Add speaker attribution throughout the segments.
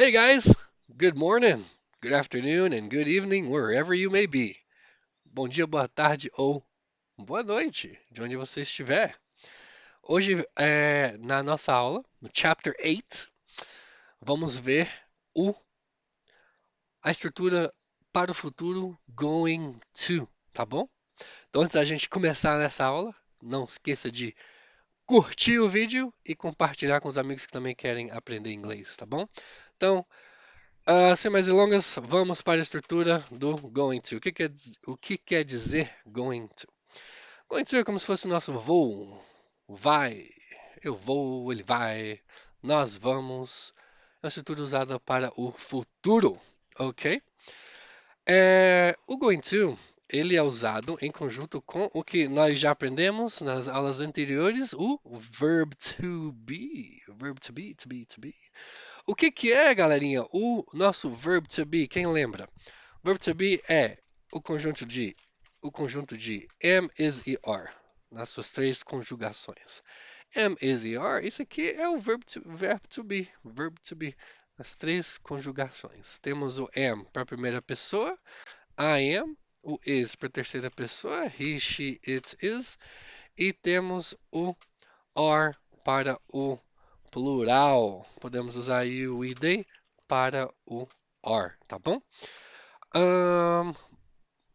Speaker 1: Hey guys, good morning, good afternoon, and good evening, wherever you may be. Bom dia, boa tarde ou boa noite, de onde você estiver. Hoje, na nossa aula, no Chapter 8, vamos ver o, a estrutura para o futuro going to, tá bom? Então, antes da gente começar nessa aula, não esqueça de curtir o vídeo e compartilhar com os amigos que também querem aprender inglês, tá bom? Então, sem mais delongas, vamos para a estrutura do going to. O que quer dizer going to? Going to é como se fosse o nosso voo. Vai, eu vou, ele vai, nós vamos. É uma estrutura usada para o futuro, ok? O going to, ele é usado em conjunto com o que nós já aprendemos nas aulas anteriores, o verb to be. Verb to be, to be, to be. O que é, galerinha, o nosso verb to be? Quem lembra? Verb to be é o conjunto de am, is e are, nas suas três conjugações. Am, is e are, isso aqui é o verb to be, nas três conjugações. Temos o am para a primeira pessoa, I am, o is para a terceira pessoa, he, she, it, is, e temos o are para o plural. Podemos usar aí o id para o are, tá bom? Ahn,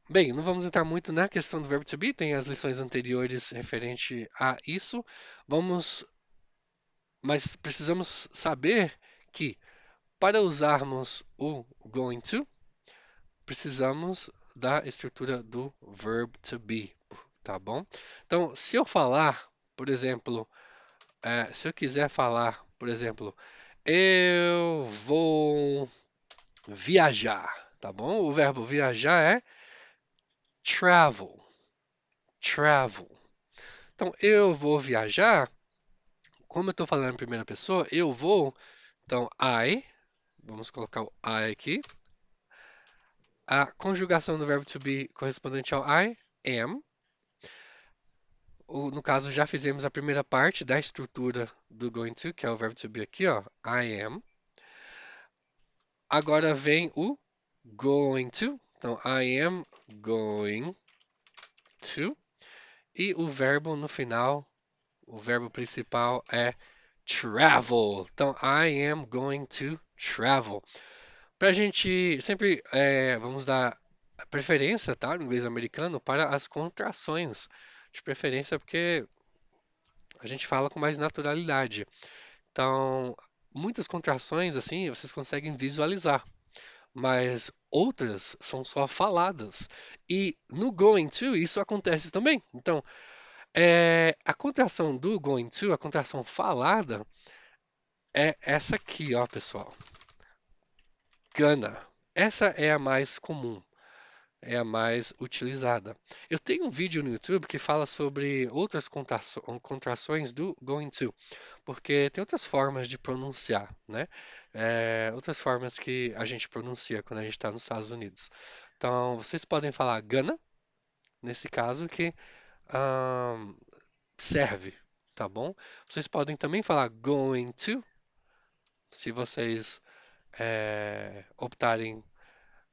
Speaker 1: Bem, não vamos entrar muito na questão do verbo to be, tem as lições anteriores referente a isso. Vamos, mas precisamos saber que para usarmos o going to, precisamos da estrutura do verb to be, tá bom? Então, se eu falar, por exemplo, se eu quiser falar, por exemplo, eu vou viajar, tá bom? O verbo viajar é travel, travel. Então, eu vou viajar, como eu estou falando em primeira pessoa, eu vou, então, vamos colocar o I aqui. A conjugação do verbo to be correspondente ao I, am. No caso, já fizemos a primeira parte da estrutura do going to, que é o verbo to be aqui, ó, I am. Agora vem o going to, então, I am going to. E o verbo no final, o verbo principal é travel. Então, I am going to travel. Para a gente sempre vamos dar preferência, tá, no inglês americano, para as contrações. De preferência porque a gente fala com mais naturalidade. Então, muitas contrações, assim, vocês conseguem visualizar, mas outras são só faladas. E no going to, isso acontece também. Então, a contração do going to, a contração falada, é essa aqui, ó, pessoal. Gonna. Essa é a mais comum, é a mais utilizada. Eu tenho um vídeo no YouTube que fala sobre outras contrações do going to, porque tem outras formas de pronunciar, né? Outras formas que a gente pronuncia quando a gente está nos Estados Unidos. Então, vocês podem falar gonna, nesse caso, que ahn, serve, tá bom? Vocês podem também falar going to, se vocês optarem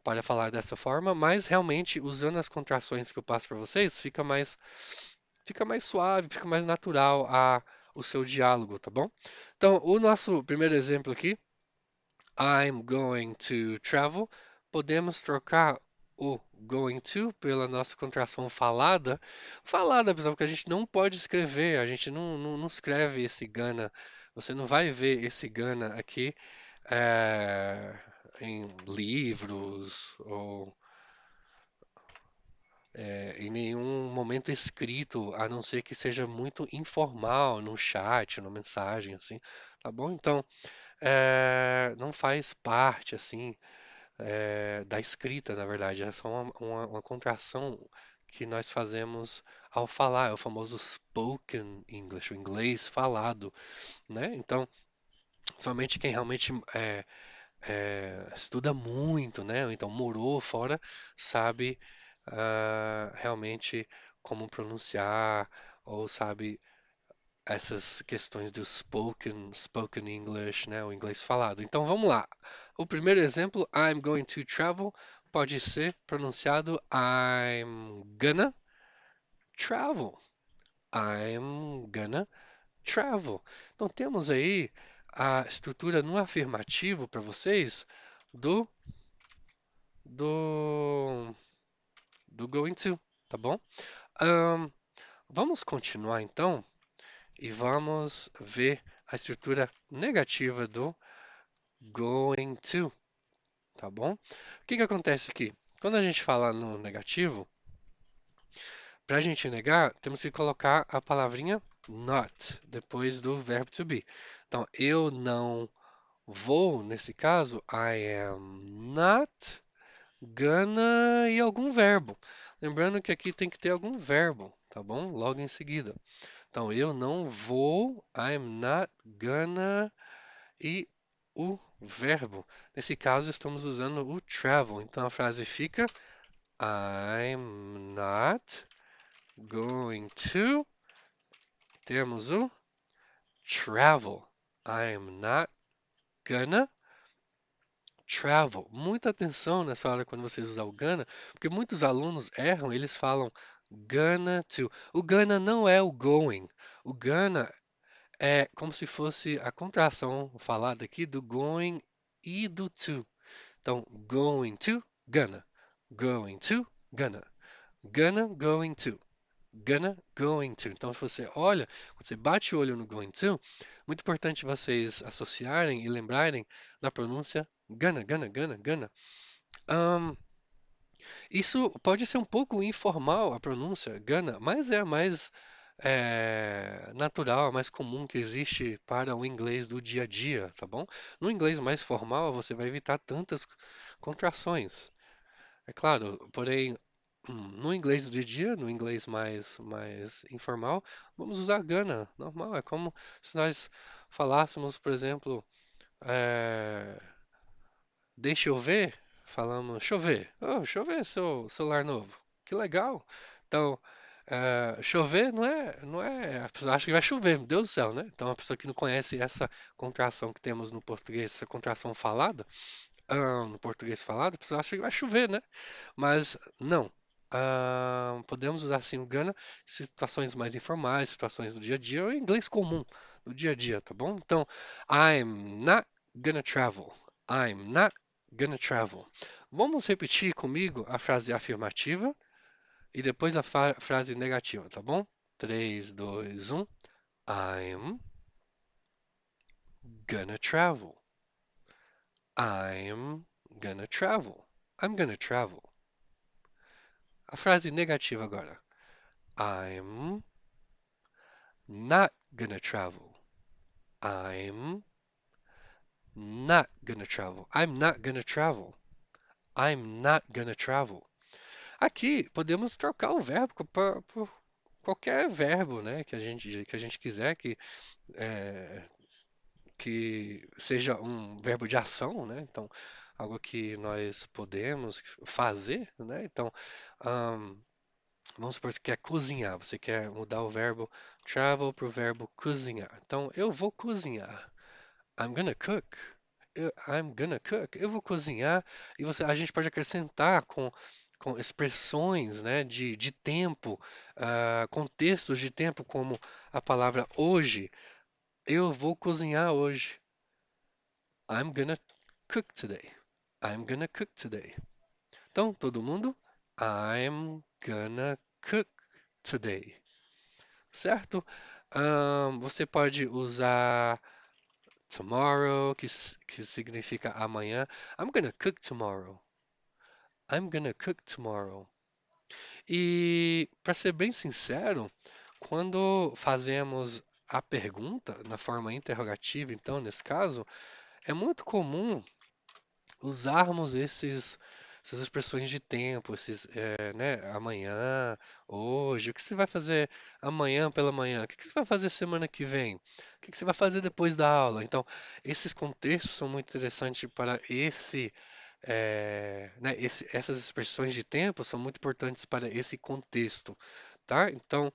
Speaker 1: para falar dessa forma, mas realmente usando as contrações que eu passo para vocês, fica mais suave, fica mais natural o seu diálogo, tá bom? Então, o nosso primeiro exemplo aqui, I'm going to travel, podemos trocar o going to pela nossa contração falada. Falada, pessoal, porque a gente não pode escrever, a gente não escreve esse gonna. Você não vai ver esse gonna aqui é, em livros ou em nenhum momento escrito, a não ser que seja muito informal, no chat, numa mensagem, assim, tá bom? Então, não faz parte, assim, da escrita, na verdade, é só uma contração que nós fazemos ao falar, é o famoso spoken English, o inglês falado, né? Então, somente quem realmente estuda muito, né? Ou então morou fora, sabe realmente como pronunciar, ou sabe essas questões do spoken English, né, o inglês falado. Então vamos lá. O primeiro exemplo, I'm going to travel, pode ser pronunciado I'm gonna travel. I'm gonna travel. Então temos aí a estrutura no afirmativo para vocês do do do going to, tá bom? Ahn, vamos continuar então e vamos ver a estrutura negativa do going to, tá bom? O que que acontece aqui? Quando a gente fala no negativo, para a gente negar, temos que colocar a palavrinha not depois do verbo to be. Então, eu não vou, nesse caso, I am not gonna e algum verbo. Lembrando que aqui tem que ter algum verbo, tá bom? Logo em seguida. Então, eu não vou, I'm not gonna e o verbo. Nesse caso, estamos usando o travel. Então, a frase fica I'm not going to. Temos o travel. I'm not gonna travel. Muita atenção nessa hora quando vocês usam o gonna, porque muitos alunos erram, eles falam gonna to. O gonna não é o going. O gonna é como se fosse a contração falada aqui do going e do to. Então, going to, gonna. Going to, gonna. Gonna, going to. Gonna, going to. Então, se você olha, quando você bate o olho no going to, muito importante vocês associarem e lembrarem da pronúncia gonna. Ahn, isso pode ser um pouco informal, a pronúncia gonna, mas é a mais natural, a mais comum que existe para o inglês do dia a dia, tá bom? No inglês mais formal, você vai evitar tantas contrações. É claro, porém, no inglês do dia a dia, no inglês mais informal, vamos usar gonna, normal. É como se nós falássemos, por exemplo, é, deixa eu ver, falamos chover. Oh, chover seu celular novo. Que legal. Então, chover não é, a pessoa acha que vai chover, meu Deus do céu, né? Então, a pessoa que não conhece essa contração que temos no português, essa contração falada, no português falado, a pessoa acha que vai chover, né? Mas não. Podemos usar assim o gonna em situações mais informais, situações do dia a dia, ou em inglês comum, do dia a dia, tá bom? Então, I'm not gonna travel. I'm not gonna travel. Vamos repetir comigo a frase afirmativa e depois a frase negativa, tá bom? 3, 2, 1. I'm gonna travel. I'm gonna travel. I'm gonna travel. A frase negativa agora. I'm not gonna travel. I'm not gonna travel. I'm not gonna travel. I'm not gonna travel. Aqui podemos trocar o verbo por qualquer verbo, né, que a gente quiser é, que seja um verbo de ação, né? Então, algo que nós podemos fazer, né? Então, ahn, vamos supor que você quer cozinhar, você quer mudar o verbo travel para o verbo cozinhar. Então, eu vou cozinhar. I'm gonna cook. I'm gonna cook. Eu vou cozinhar e a gente pode acrescentar com expressões, né, de tempo, contextos de tempo, como a palavra hoje. Eu vou cozinhar hoje. I'm gonna cook today. I'm gonna cook today. Então, todo mundo, I'm gonna cook today. Certo? Você pode usar tomorrow, que significa amanhã. I'm gonna cook tomorrow. I'm gonna cook tomorrow. E, para ser bem sincero, quando fazemos a pergunta na forma interrogativa, então, nesse caso, é muito comum usarmos essas expressões de tempo, né, amanhã, hoje, o que você vai fazer amanhã pela manhã, o que você vai fazer semana que vem, o que você vai fazer depois da aula. Então, esses contextos são muito interessantes para né, essas expressões de tempo são muito importantes para esse contexto, tá? Então,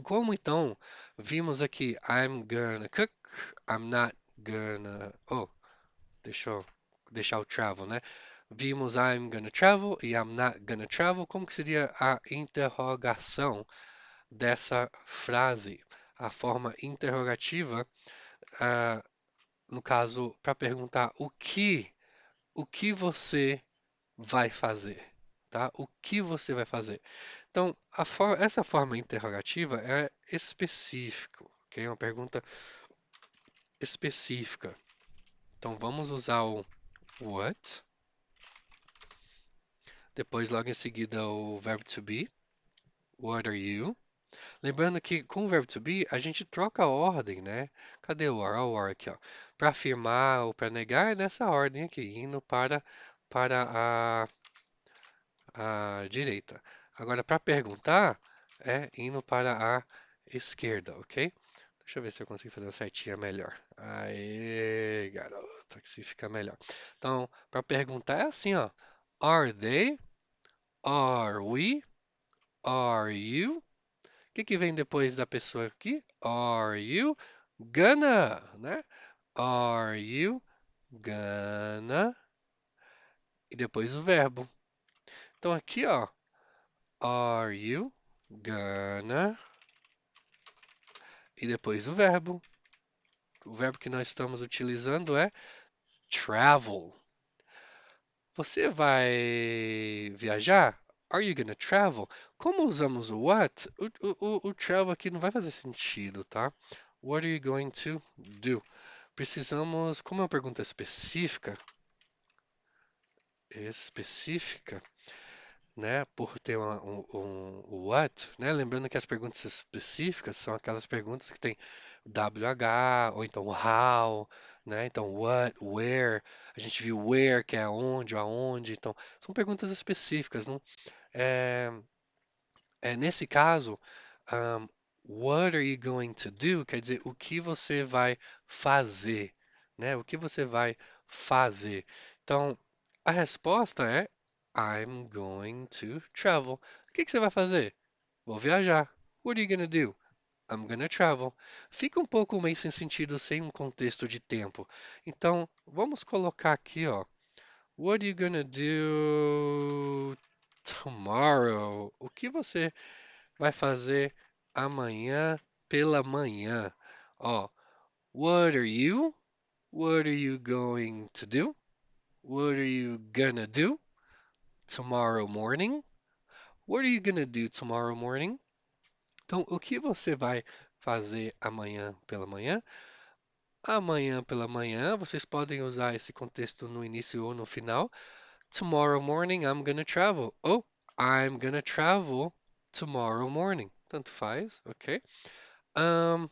Speaker 1: Como então vimos aqui I'm gonna cook, I'm not gonna. Oh, deixa eu deixar o travel, né? Vimos I'm gonna travel e I'm not gonna travel. Como que seria a interrogação dessa frase? A forma interrogativa, ah, no caso, para perguntar o que você vai fazer, tá? O que você vai fazer? Então, essa forma interrogativa é específico, ok? É uma pergunta específica. Então, vamos usar o what, depois logo em seguida o verbo to be, what are you? Lembrando que com o verbo to be a gente troca a ordem, né? Cadê o are? Olha o are aqui, ó. Para afirmar ou para negar é nessa ordem aqui, indo para a direita. Agora, para perguntar, é indo para a esquerda, ok? Deixa eu ver se eu consigo fazer uma setinha melhor. Aê, garoto, que se fica melhor. Então, para perguntar é assim, ó. Are they? Are we? Are you? O que que vem depois da pessoa aqui? Are you gonna, né? Are you gonna? E depois o verbo. Então aqui, ó. Are you gonna? E depois o verbo. O verbo que nós estamos utilizando é travel. Você vai viajar? Are you gonna travel? Como usamos o what, o travel aqui não vai fazer sentido, tá? What are you going to do? Precisamos, como é uma pergunta específica, né? Por ter um what, né? Lembrando que as perguntas específicas são aquelas perguntas que tem WH ou então how, né? Então what, where, a gente viu where, que é aonde, aonde, então são perguntas específicas, não é, nesse caso, um, what are you going to do? Quer dizer, o que você vai fazer, né? O que você vai fazer? Então, a resposta é I'm going to travel. O que que você vai fazer? Vou viajar. What are you gonna do? I'm gonna travel. Fica um pouco meio sem sentido sem um contexto de tempo. Então, vamos colocar aqui, ó. What are you gonna do tomorrow? O que você vai fazer amanhã pela manhã? Ó, what are you? What are you going to do? What are you gonna do tomorrow morning? What are you gonna do tomorrow morning? Então, o que você vai fazer amanhã pela manhã? Amanhã pela manhã, vocês podem usar esse contexto no início ou no final. Tomorrow morning, I'm gonna travel. Ou I'm gonna travel tomorrow morning. Tanto faz, ok? Ahn,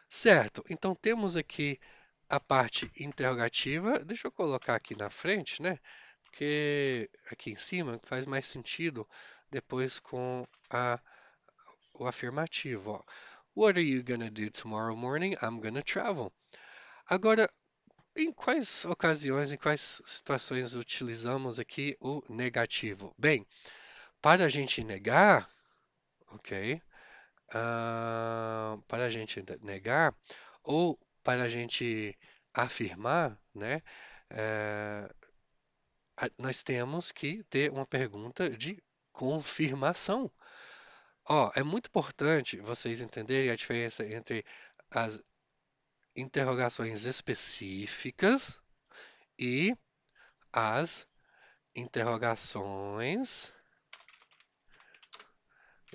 Speaker 1: certo, então temos aqui a parte interrogativa. Deixa eu colocar aqui na frente, né? Porque aqui em cima faz mais sentido depois com o afirmativo. Ó. What are you gonna do tomorrow morning? I'm gonna travel. Agora, em quais ocasiões, em quais situações utilizamos aqui o negativo? Bem, para a gente negar, ok? Para a gente negar ou para a gente afirmar, né? eh, nós temos que ter uma pergunta de confirmação. Ó, é muito importante vocês entenderem a diferença entre as interrogações específicas e as interrogações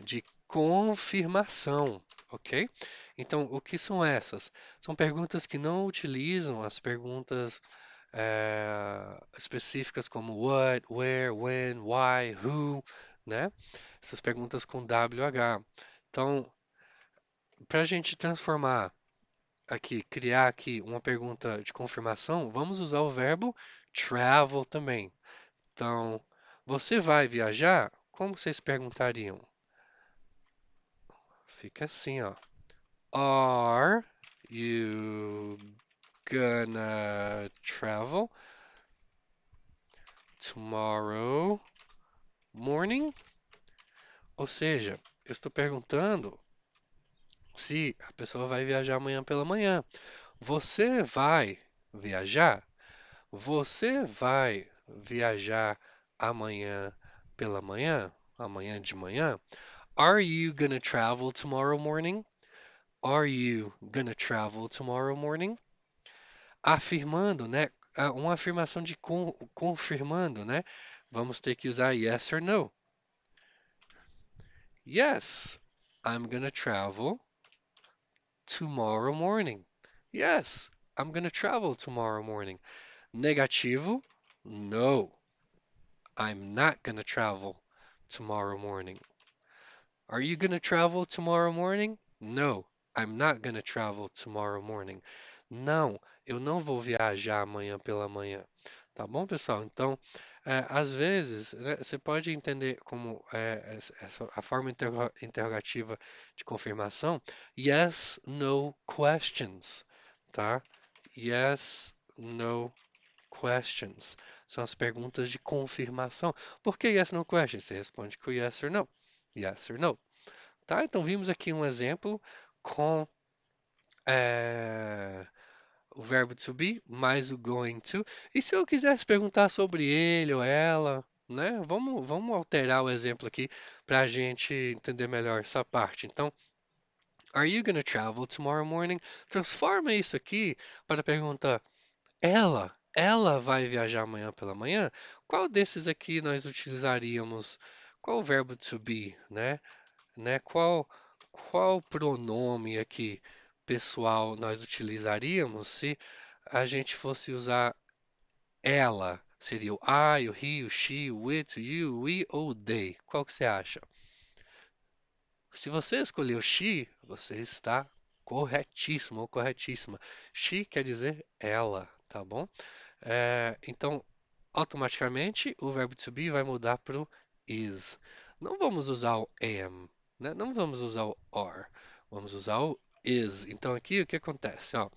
Speaker 1: de confirmação, ok? Então, o que são essas? São perguntas que não utilizam as perguntas específicas como what, where, when, why, who, né? Essas perguntas com WH. Então, para a gente transformar aqui, criar aqui uma pergunta de confirmação, vamos usar o verbo travel também. Então, você vai viajar? Como vocês perguntariam? Fica assim, ó. Are you gonna travel tomorrow morning? Ou seja, eu estou perguntando Se a pessoa vai viajar amanhã pela manhã. Você vai viajar? Você vai viajar amanhã pela manhã? Amanhã de manhã? Are you gonna travel tomorrow morning? Are you gonna travel tomorrow morning? Afirmando, né? Uma afirmação de confirmando, né? Vamos ter que usar yes or no. Yes, I'm gonna travel tomorrow morning. Yes, I'm gonna travel tomorrow morning. Negativo, no, I'm not gonna travel tomorrow morning. Are you gonna travel tomorrow morning? No, I'm not gonna travel tomorrow morning. Não, eu não vou viajar amanhã pela manhã. Tá bom, pessoal? Então, às vezes, né, você pode entender como a forma interrogativa de confirmação, yes, no questions, tá? Yes, no questions. São as perguntas de confirmação. Por que yes, no questions? Você responde com yes or no. Yes or no. Tá? Então vimos aqui um exemplo com eh, o verbo to be mais o going to. E se eu quisesse perguntar sobre ele ou ela, né? Vamos alterar o exemplo aqui para a gente entender melhor essa parte. Então, are you gonna travel tomorrow morning? Transforma isso aqui para a pergunta ela vai viajar amanhã pela manhã? Qual desses aqui nós utilizaríamos? Qual o verbo to be, né? Qual pronome aqui pessoal nós utilizaríamos se a gente fosse usar ela? Seria o I, o he, o she, o it, o you, o we ou o they? Qual que você acha? Se você escolheu she, você está corretíssimo ou corretíssima. She quer dizer ela, tá bom? Então, automaticamente o verbo to be vai mudar para o is. Não vamos usar o am, né? Não vamos usar o are. Vamos usar o is. Então aqui o que acontece? Ó,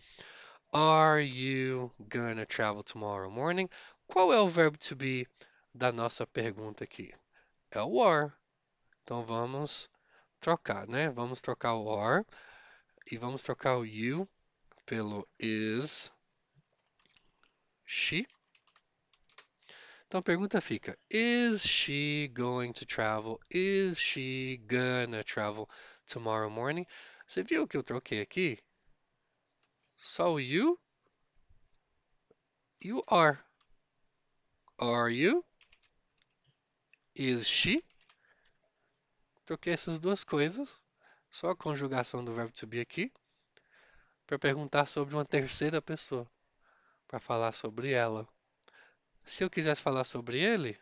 Speaker 1: are you gonna travel tomorrow morning? Qual é o verbo to be da nossa pergunta aqui? É o are. Então vamos trocar, né? Vamos trocar o are e vamos trocar o you pelo is she. Então a pergunta fica: Is she going to travel? Is she gonna travel tomorrow morning? Você viu que eu troquei aqui? Só o you e o are. Are you? Is she? Troquei essas duas coisas, só a conjugação do verbo to be aqui, para perguntar sobre uma terceira pessoa, para falar sobre ela. Se eu quisesse falar sobre ele,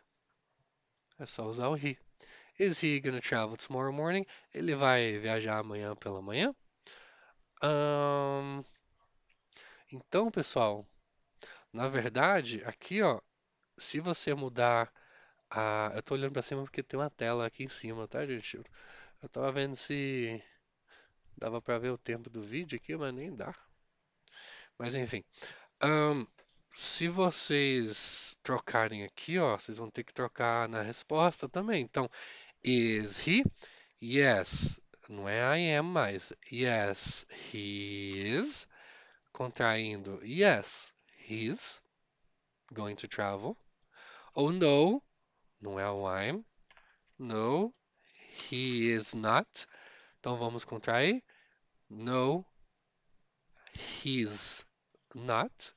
Speaker 1: é só usar o he. Is he gonna travel tomorrow morning? Ele vai viajar amanhã pela manhã? Ahn, então, pessoal, na verdade, aqui, ó, se você mudar a. Eu tô olhando pra cima porque tem uma tela aqui em cima, tá, gente? Eu tava vendo se dava pra ver o tempo do vídeo aqui, mas nem dá. Mas enfim. ahn, Se vocês trocarem aqui, ó, vocês vão ter que trocar na resposta também. Então, is he? Yes. Não é I am mais. Yes, he is. Contraindo. Yes, he's going to travel. Ou no, não é o I'm. No, he is not. Então vamos contrair. No, he's not.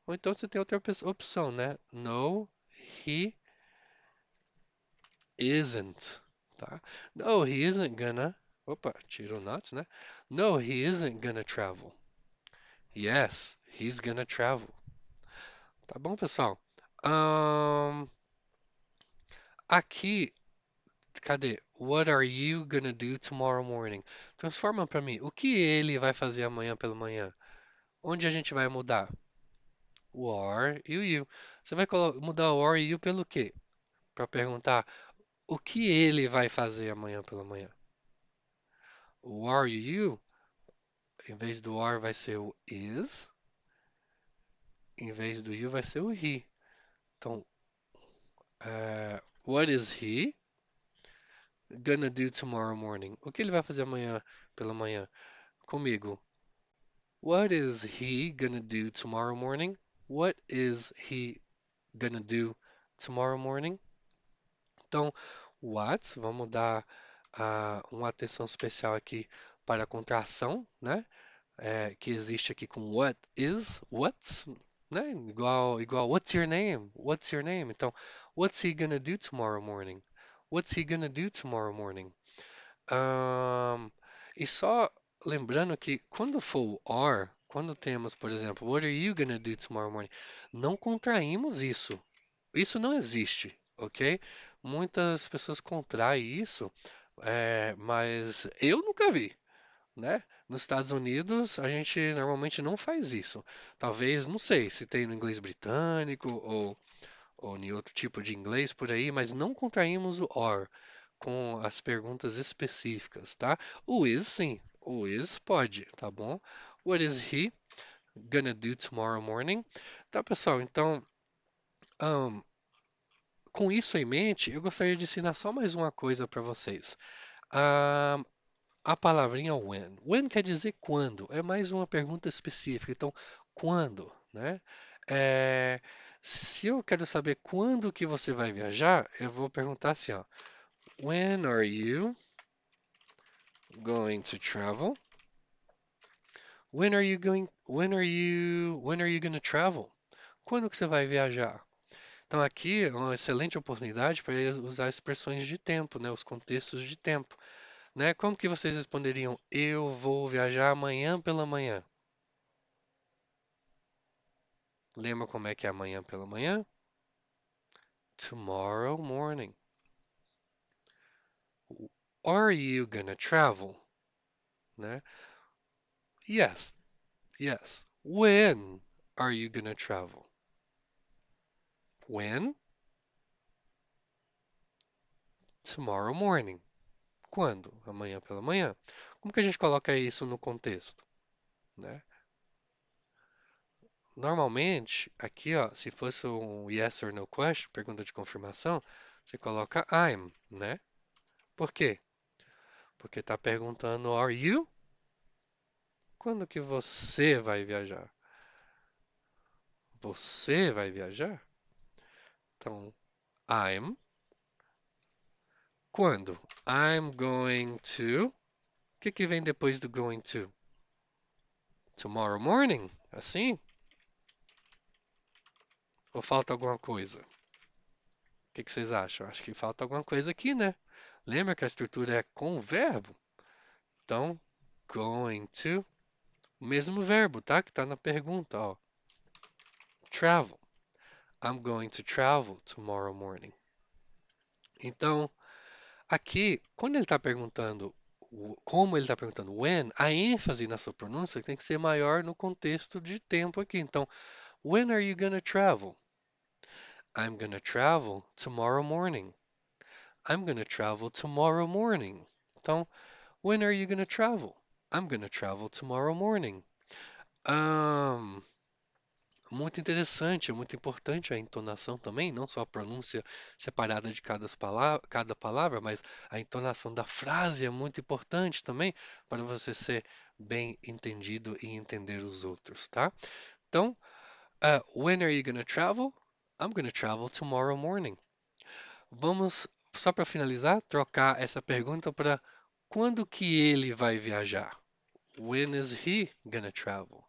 Speaker 1: Ou então você tem outra opção, né? No, he isn't. Tá? No, he isn't gonna. Opa, tira o not, né? No, he isn't gonna travel. Yes, he's gonna travel. Tá bom, pessoal? Ahn, Aqui, cadê? What are you gonna do tomorrow morning? Transforma para mim. O que ele vai fazer amanhã pela manhã? Onde a gente vai mudar? O are e o you. Você vai mudar o are e you pelo quê? Para perguntar o que ele vai fazer amanhã pela manhã. O are e o you, em vez do are vai ser o is, em vez do you vai ser o he. Então, what is he gonna do tomorrow morning? O que ele vai fazer amanhã pela manhã? comigo. What is he gonna do tomorrow morning? What is he gonna do tomorrow morning? Então, what, vamos dar uma atenção especial aqui para a contração, né? Que existe aqui com what's, né? Igual, what's your name? What's your name? Então, what's he gonna do tomorrow morning? What's he gonna do tomorrow morning? Ahn, e só lembrando que quando for o are, quando temos, por exemplo, what are you gonna do tomorrow morning? Não contraímos isso. Isso não existe, ok? Muitas pessoas contraem isso, mas eu nunca vi, né? Nos Estados Unidos, a gente normalmente não faz isso. Talvez, não sei se tem no inglês britânico ou em outro tipo de inglês por aí, mas não contraímos o or com as perguntas específicas, tá? O is, sim. O is pode, tá bom? What is he gonna do tomorrow morning? Tá, pessoal? Então, ahn, com isso em mente, eu gostaria de ensinar só mais uma coisa para vocês. Ah, a palavrinha when. When quer dizer quando. É mais uma pergunta específica. Então, quando, né? É, se eu quero saber quando que você vai viajar, eu vou perguntar assim, ó. When are you going to travel? When are you going to travel? Quando que você vai viajar? Então aqui é uma excelente oportunidade para usar expressões de tempo, né? Os contextos de tempo, né? Como que vocês responderiam? Eu vou viajar amanhã pela manhã. Lembra como é que é amanhã pela manhã? Tomorrow morning. Are you gonna travel? Né? Yes, yes. When are you gonna travel? When? Tomorrow morning. Quando? Amanhã pela manhã. Como que a gente coloca isso no contexto, né? Normalmente, aqui, ó, se fosse um yes or no question, pergunta de confirmação, você coloca I'm, né? Por quê? Porque está perguntando are you? Quando que você vai viajar? Você vai viajar? Então, I'm. Quando? I'm going to. O que que vem depois do going to? Tomorrow morning? Assim? Ou falta alguma coisa? O que que vocês acham? Acho que falta alguma coisa aqui, né? Lembra que a estrutura é com o verbo? Então, going to, o mesmo verbo, tá? Que tá na pergunta, ó. Travel. I'm going to travel tomorrow morning. Então, aqui, quando ele está perguntando, como ele está perguntando when, a ênfase na sua pronúncia tem que ser maior no contexto de tempo aqui. Então, when are you gonna travel? I'm gonna travel tomorrow morning. I'm gonna travel tomorrow morning. Então, when are you gonna travel? I'm gonna travel tomorrow morning. Um, Muito interessante, é muito importante a entonação também, não só a pronúncia separada de cada palavra, mas a entonação da frase é muito importante também para você ser bem entendido e entender os outros, tá? Então, when are you gonna travel? I'm gonna travel tomorrow morning. Vamos, só para finalizar, trocar essa pergunta para quando que ele vai viajar? When is he gonna travel?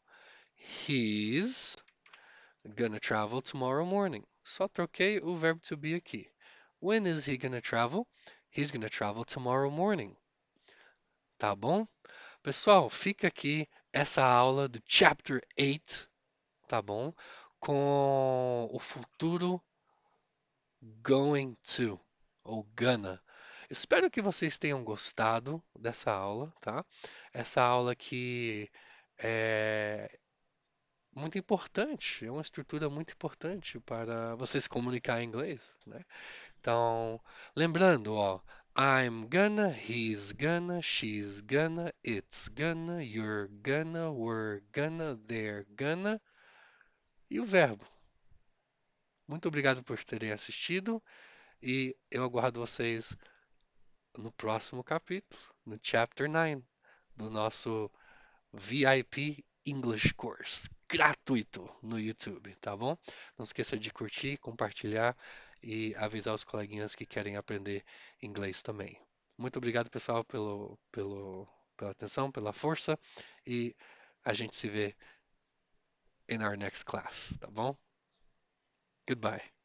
Speaker 1: He's gonna travel tomorrow morning. Só troquei o verbo to be aqui. When is he gonna travel? He's gonna travel tomorrow morning. Tá bom? Pessoal, fica aqui essa aula do Chapter 8, tá bom? Com o futuro going to ou gonna. Espero que vocês tenham gostado dessa aula, tá? Essa aula que é muito importante, é uma estrutura muito importante para você se comunicar em inglês, né? Então, lembrando, ó, I'm gonna, he's gonna, she's gonna, it's gonna, you're gonna, we're gonna, they're gonna e o verbo. Muito obrigado por terem assistido e eu aguardo vocês no próximo capítulo, no Chapter 9 do nosso VIP English Course, gratuito no YouTube, tá bom? Não esqueça de curtir, compartilhar e avisar os coleguinhas que querem aprender inglês também. Muito obrigado, pessoal, pela atenção, pela força e a gente se vê in our next class, tá bom? Goodbye.